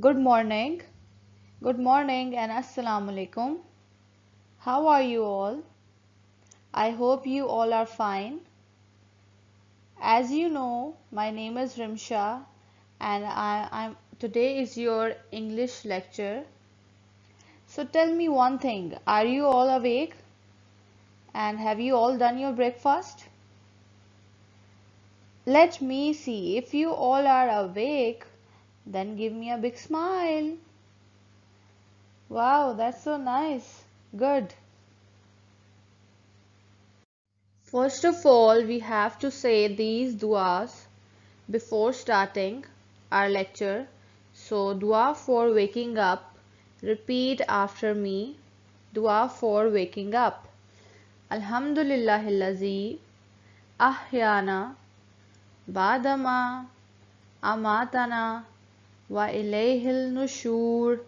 Good morning. Good morning and Assalamu alaikum. How are you all? I hope you all are fine. As you know, my name is Rimsha and I'm today is your English lecture. So tell me one thing, are you all awake? And have you all done your breakfast? Let me see if you all are awake, then give me a big smile. Wow, that's so nice. Good. First of all, we have to say these duas before starting our lecture. So, dua for waking up. Repeat after me. Dua for waking up. Alhamdulillahillazi ahyana badama amatana wa ilayhil nushur.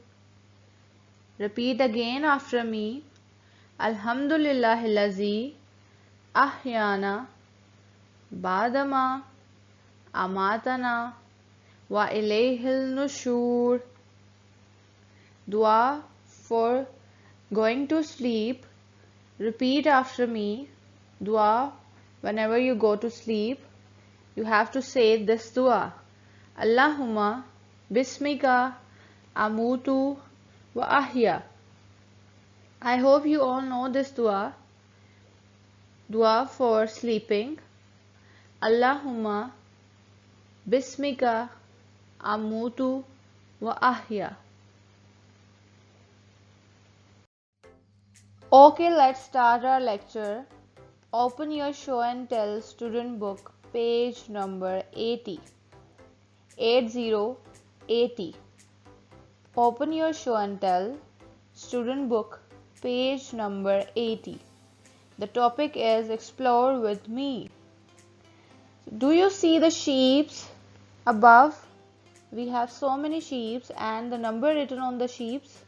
Repeat again after me. Alhamdulillahillazi ahyana badama amatana wa ilayhil nushur. Dua for going to sleep. Repeat after me. Dua whenever you go to sleep, you have to say this dua. Allahumma bismika amutu wa ahya. I hope you all know this dua. Dua for sleeping. Allahumma bismika amutu wa ahya. Okay, let's start our lecture. Open your show and tell student book, page number 80. 80. Open your show and tell student book, page number 80. The topic is explore with me. Do you see the sheeps above? We have so many sheeps and the number written on the sheeps.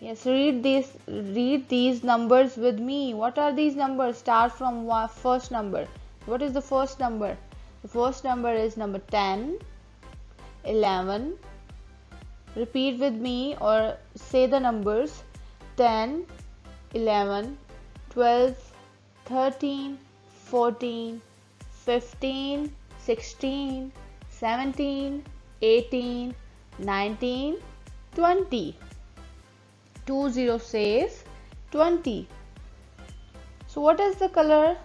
Yes, read these numbers with me. What are these numbers? Start from first number. What is the first number? The first number is number 10, 11. Repeat with me or say the numbers 10, 11, 12, 13, 14, 15, 16, 17, 18, 19, 20. 20 says 20. So what is the color?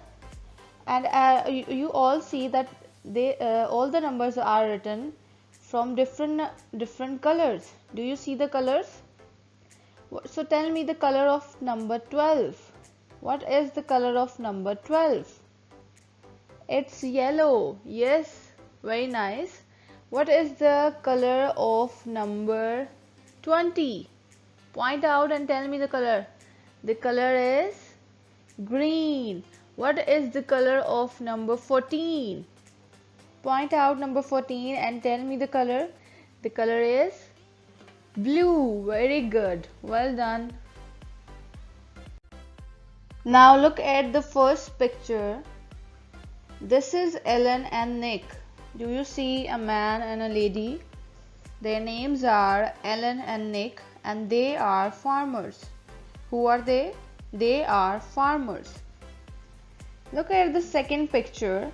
And you all see that they all the numbers are written from different colors. Do you see the colors? So tell me the color of number 12. What is the color of number 12? It's yellow. Yes, very nice. What is the color of number 20? Point out and tell me the color. The color is green. What is the color of number 14? Point out number 14 and tell me the color. The color is blue. Very good. Well done. Now look at the first picture. This is Ellen and Nick. Do you see a man and a lady? Their names are Ellen and Nick and they are farmers. Who are they? They are farmers. Look at the second picture.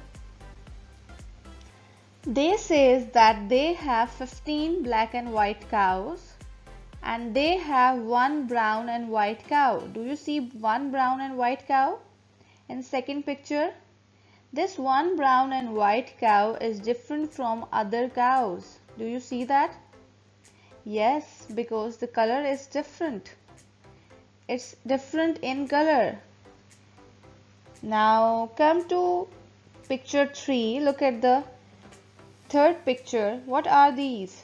They says that they have 15 black and white cows and they have one brown and white cow. Do you see one brown and white cow? In second picture, this one brown and white cow is different from other cows. Do you see that? Yes, because the color is different. It's different in color. Now come to picture 3. Look at the third picture. What are these?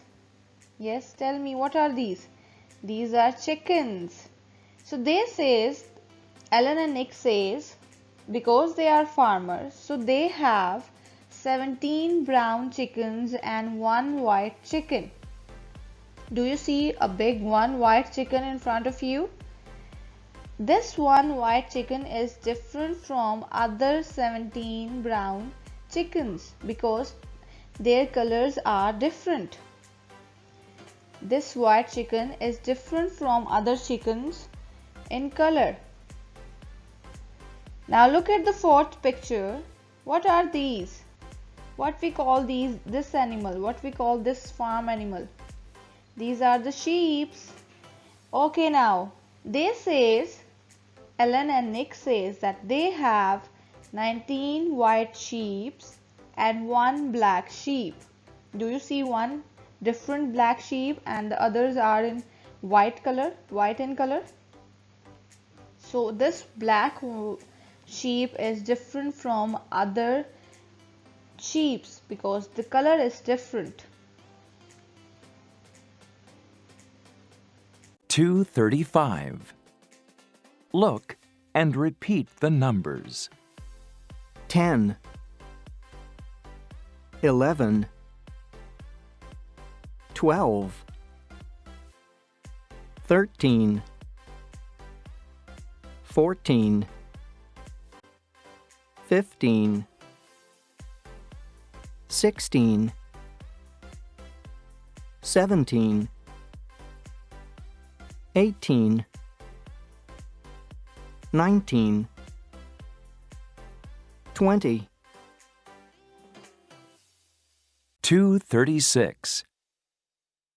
Yes, tell me, what are these? These are chickens. So they says, Ellen and Nick says, because they are farmers, so they have 17 brown chickens and one white chicken. Do you see a big one white chicken in front of you? This one white chicken is different from other 17 brown chickens because their colors are different. This white chicken is different from other chickens in color. Now look at the fourth picture. What are these? What we call this animal? What we call this farm animal? These are the sheeps. Okay, now they says, Ellen and Nick says that they have 19 white sheep and one black sheep. Do you see one different black sheep and the others are in white in color? So this black sheep is different from other sheep because the color is different. 235. Look and repeat the numbers. 10, 11, 12, 13, 14, 15, 16, 17, 18, 19, 20. 236.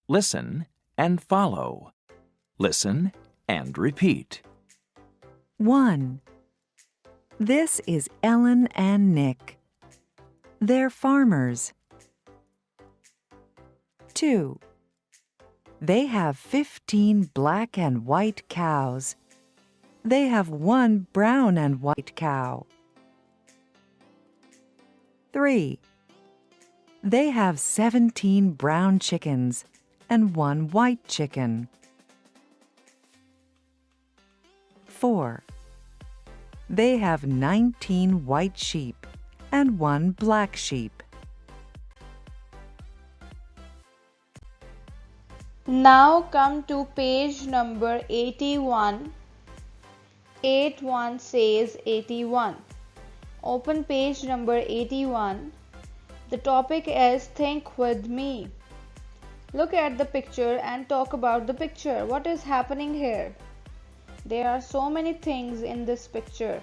Listen and follow. Listen and repeat. 1. This is Ellen and Nick. They're farmers. 2. They have 15 black and white cows. They have one brown and white cow. 3. They have 17 brown chickens and one white chicken. 4. They have 19 white sheep and one black sheep. Now come to page number 81. 81 says 81. Open page number 81. The topic is Think with me. Look at the picture and talk about the picture. What is happening here? There are so many things in this picture.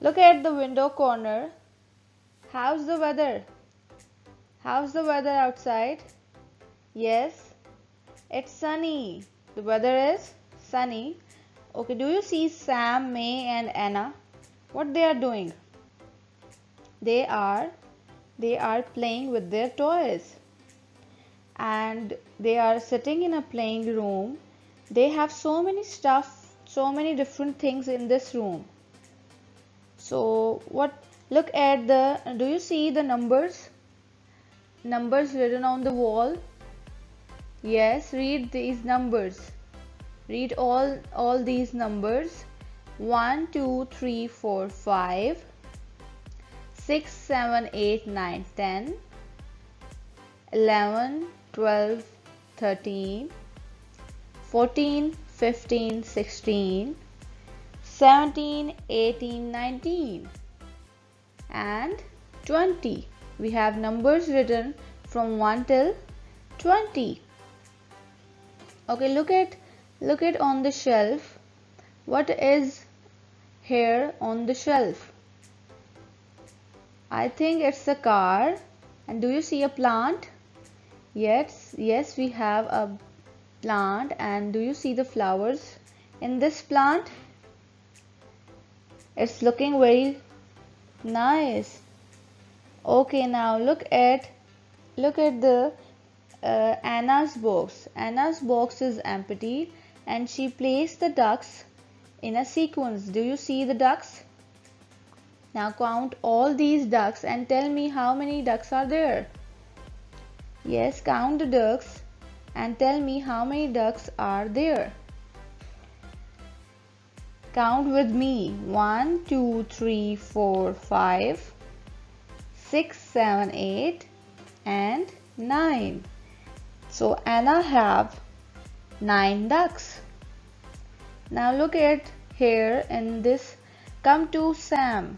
Look at the window corner. How's the weather? How's the weather outside? Yes, it's sunny. The weather is sunny. Okay, do you see Sam, May and Anna? What they are doing? They are playing with their toys. And they are sitting in a playing room. They have so many stuff, so many different things in this room. So look at do you see the numbers? Numbers written on the wall? Yes, read these numbers. Read all these numbers. 1, 2, 3, 4, 5, 6, 7, 8, 9, 10, 11, 12, 13, 14, 15, 16, 17, 18, 19 and 20. We have numbers written from 1 till 20. Okay, look at on the shelf. What is here on the shelf? I think it's a car. And do you see a plant? Yes, we have a plant. And do you see the flowers in this plant? It's looking very nice. Okay, now look at the Anna's box. Anna's box is empty and she placed the ducks in a sequence. Do you see the ducks? Now count all these ducks and tell me how many ducks are there. Yes, count the ducks and tell me how many ducks are there. Count with me. 1, 2, 3, 4, 5, 6, 7, 8 and 9. So Anna have 9 ducks. Now look at here in this. Come to Sam.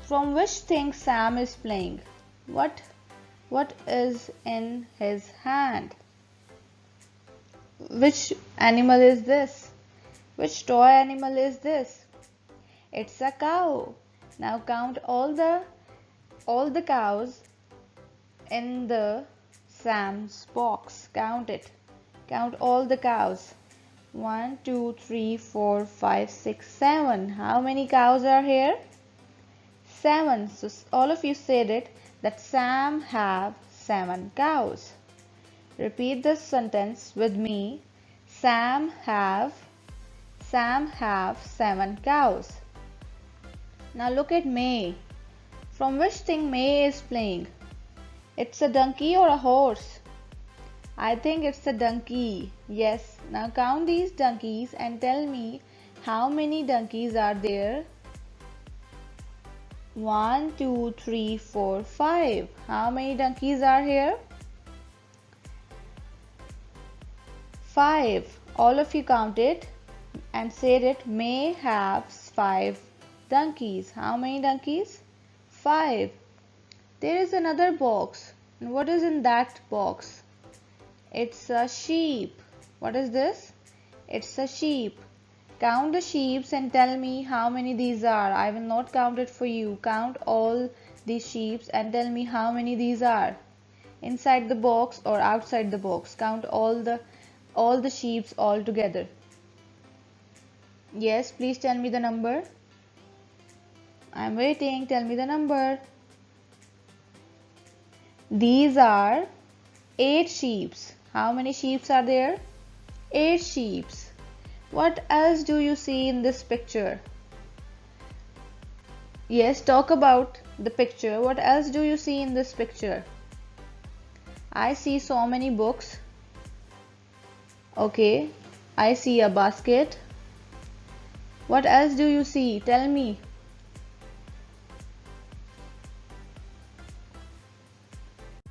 From which thing Sam is playing? What What is in his hand? Which animal is this? Which toy animal is this? It's a cow. Now count all the cows in the Sam's box. Count it. Count all the cows. 1, 2, 3, 4, 5, 6, 7. How many cows are here? 7. So all of you said it, that Sam have 7 cows. Repeat this sentence with me. Sam have 7 cows. Now look at May. From which thing May is playing? It's a donkey or a horse? I think it's a donkey. Yes. Now count these donkeys and tell me how many donkeys are there. 1, 2, 3, 4, 5. How many donkeys are here? 5. All of you count it and said it. May have 5 donkeys. How many donkeys? 5. There is another box. And what is in that box? It's a sheep. What is this? It's a sheep. Count the sheeps and tell me how many these are. I will not count it for you. Count all these sheeps and tell me how many these are. Inside the box or outside the box. Count all the sheeps all together. Yes, please tell me the number. I'm waiting. Tell me the number. These are 8 sheeps. How many sheeps are there? 8 sheeps. What else do you see in this picture? Yes, talk about the picture. What else do you see in this picture? I see so many books. Okay, I see a basket. What else do you see? Tell me.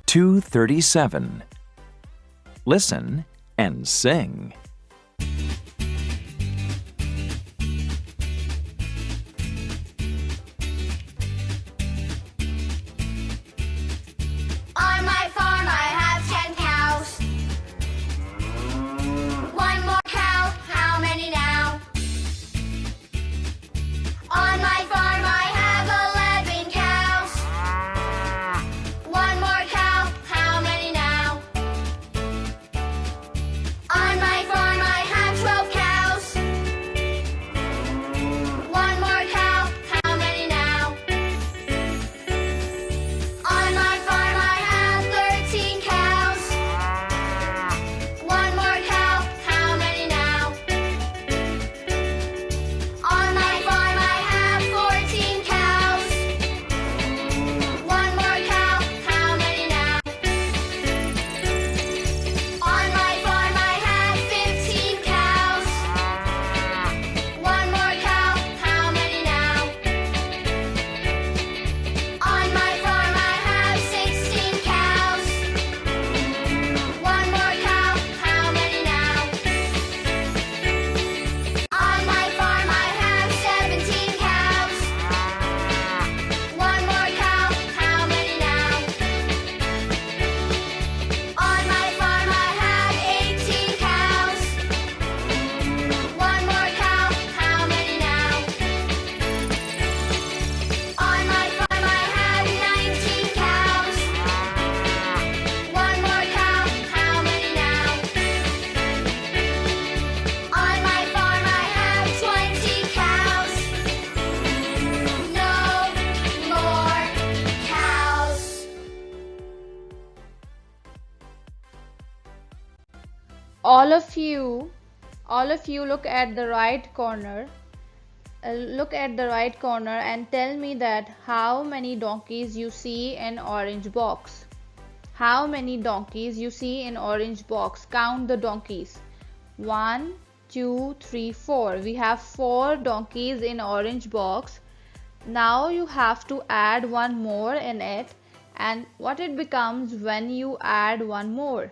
(237). Listen and sing. On my farm I have 10 cows. One more cow, how many now? On my farm I have 11 cows. One more cow, how many now? On my farm I have 12 cows. One more cow, how many now? On my farm I have 13 cows. One more cow, how many now? On my farm I have 14 cows. One more cow, how many now? On my farm I have 15 cows. One more cow, how many now? On my farm I have 16 cows. One more cow, how many now? On my farm I have 17 cows. One more cow, how many now? On my farm I have 18 cows. One more cow, how many now? On my farm I have 19 cows. One more cow, how many now? On my farm I have 20 cows. No more cows. All of you look at the right corner. Look at the right corner and tell me that how many donkeys you see in orange box. How many donkeys you see in orange box? Count the donkeys. 1, 2, 3, 4. We have 4 donkeys in orange box. Now you have to add one more in it, and what it becomes when you add one more.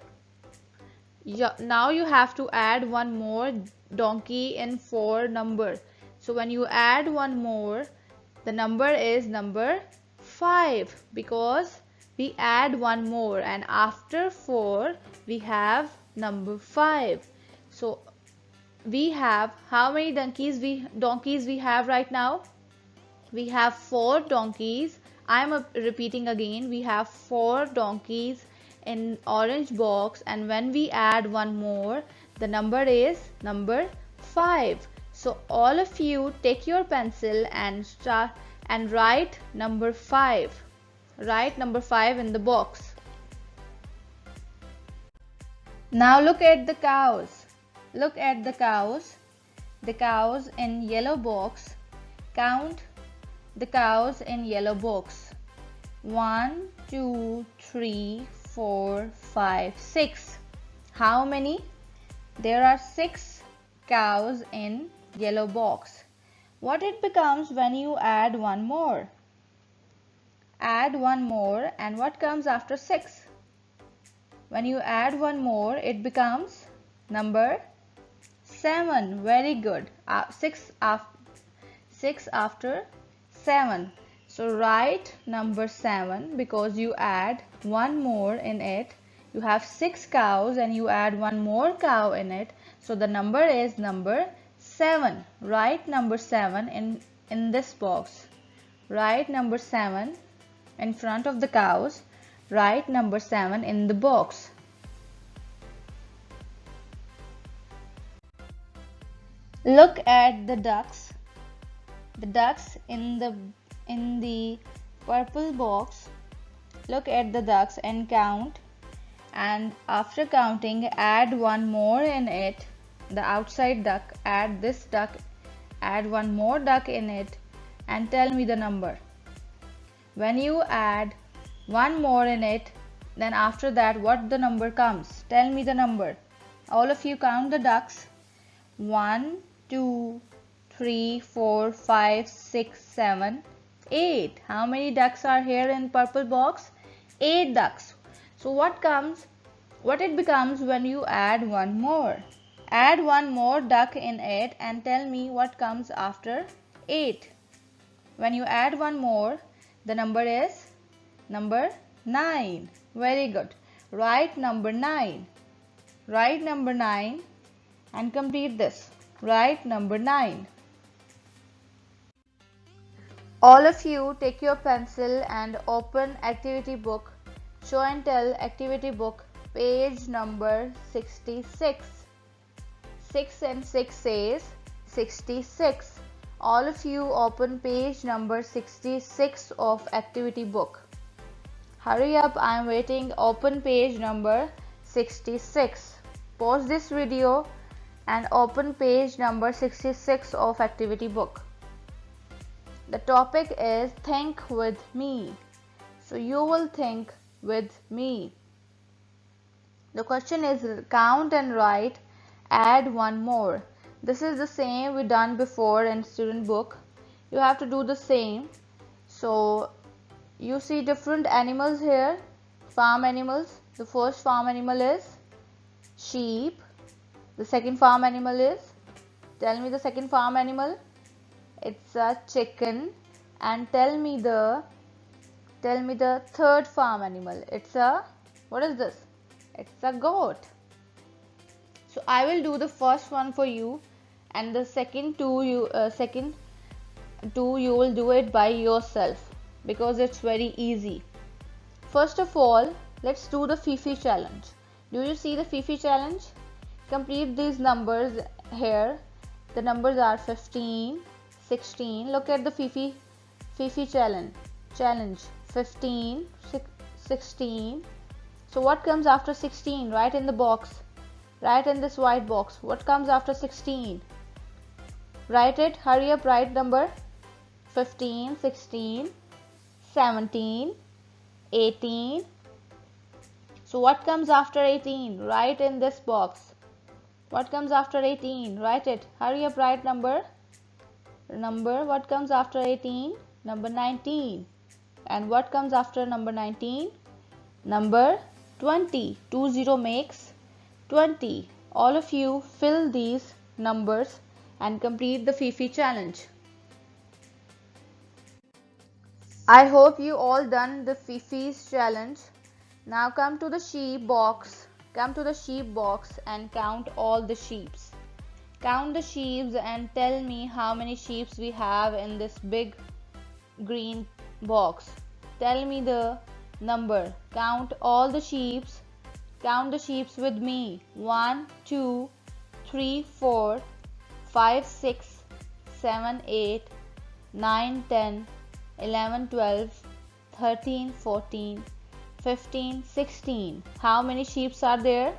Now you have to add one more donkey in 4 number. So when you add one more, the number is number 5, because we add one more, and after 4 we have number 5. So we have how many donkeys we have right now? We have 4 donkeys. I'm repeating again, we have 4 donkeys in orange box, and when we add one more, the number is number 5. So all of you take your pencil and write number 5. Write number 5 in the box. Now look at the cows. Look at the cows. The cows in yellow box. Count the cows in yellow box. 1, 2, 3, 4, 5, 6. How many? There are 6 cows in yellow box. What it becomes when you add one more? Add one more, and what comes after 6? When you add one more, it becomes number 7. Very good. 6 after 7. So write number 7 because you add one more in it. You have 6 cows and you add one more cow in it. So the number is number 7. Write number 7 in this box. Write number 7 in front of the cows. Write number 7 in the box. Look at the ducks. The ducks in the purple box. Look at the ducks and count, and after counting add one more in it. The outside duck, add this duck, add one more duck in it, and tell me the number. When you add one more in it, then after that what the number comes? Tell me the number. All of you count the ducks. 1, 2, 3, 4, 5, 6, 7, 8. How many ducks are here in purple box? 8 ducks. So what it becomes when you add one more? Add one more duck in it and tell me what comes after 8. When you add one more, the number is number 9. Very good. Write number 9. Write number 9 and complete this. Write number 9. All of you take your pencil and open activity book, show and tell activity book, page number 66. 6 and 6 says 66. All of you open page number 66 of activity book. Hurry up, I am waiting. Open page number 66. Pause this video and open page number 66 of activity book. The topic is think with me. So you will think with me. The question is count and write, add one more. This is the same we done before in student book. You have to do the same. So you see different animals here, farm animals. The first farm animal is sheep. The second farm animal is, tell me the second farm animal. It's a chicken. And tell me the third farm animal. It's a, what is this? It's a goat. So I will do the first one for you, and the second two you will do it by yourself because it's very easy. First of all, let's do the Fifi challenge. Do you see the Fifi challenge? Complete these numbers here. The numbers are 15, 16. Look at the Fifi challenge. 15, 16. So what comes after 16? Write in the box. Write in this white box. What comes after 16? Write it. Hurry up. Write number. 15, 16, 17, 18. So what comes after 18? Write in this box. What comes after 18? Write it. Hurry up. Write number. What comes after 18? Number 19. And what comes after number 19? Number 20. 20 makes 20. All of you fill these numbers and complete the Fifi challenge. I hope you all done the Fifi's challenge. Now come to the sheep box. Come to the sheep box and count all the sheeps. Count the sheeps and tell me how many sheeps we have in this big green box. Tell me the number. Count all the sheeps. Count the sheeps with me. 1, 2, 3, 4, 5, 6, 7, 8, 9, 10, 11, 12, 13, 14, 15, 16. How many sheeps are there?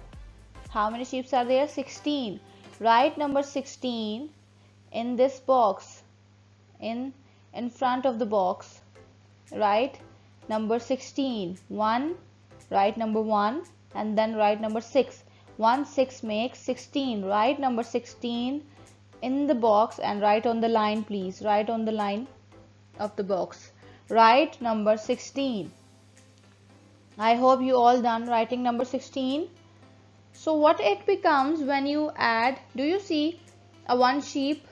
How many sheeps are there? 16. Write number 16 in this box. In front of the box. Write number 16. 1. Write number 1 and then write number 6. 1, 6 makes 16. Write number 16 in the box and write on the line, please. Write on the line of the box. Write number 16. I hope you all done writing number 16. So what it becomes when you add, do you see a one sheep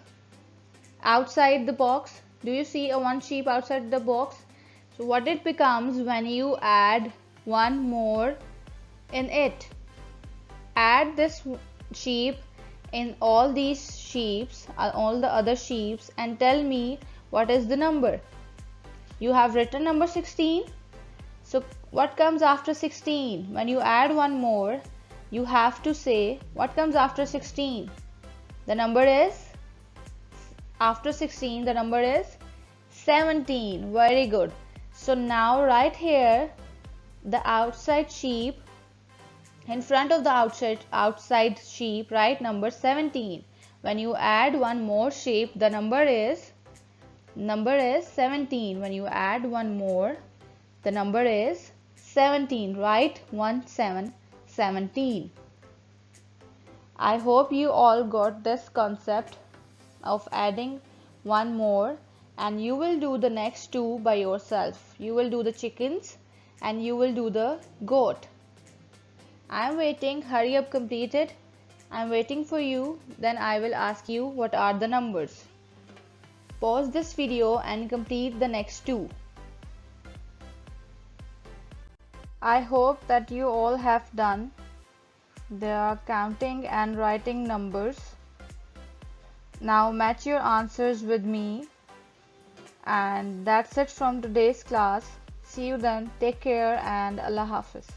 outside the box? Do you see a one sheep outside the box? So what it becomes when you add one more in it? Add this sheep in all these sheeps, all the other sheeps, and tell me what is the number. You have written number 16. So what comes after 16? When you add one more, you have to say what comes after 16. The number is, after 16, the number is 17. Very good. So now right here, the outside sheep, in front of the outside sheep, write number 17. When you add one more sheep, the number is 17. When you add one more, the number is 17. Write 17. I hope you all got this concept of adding one more, and you will do the next two by yourself. You will do the chickens and you will do the goat. I am waiting. Hurry up, complete it. I am waiting for you. Then I will ask you what are the numbers. Pause this video and complete the next two. I hope that you all have done the counting and writing numbers. Now match your answers with me. And that's it from today's class. See you then. Take care and Allah Hafiz.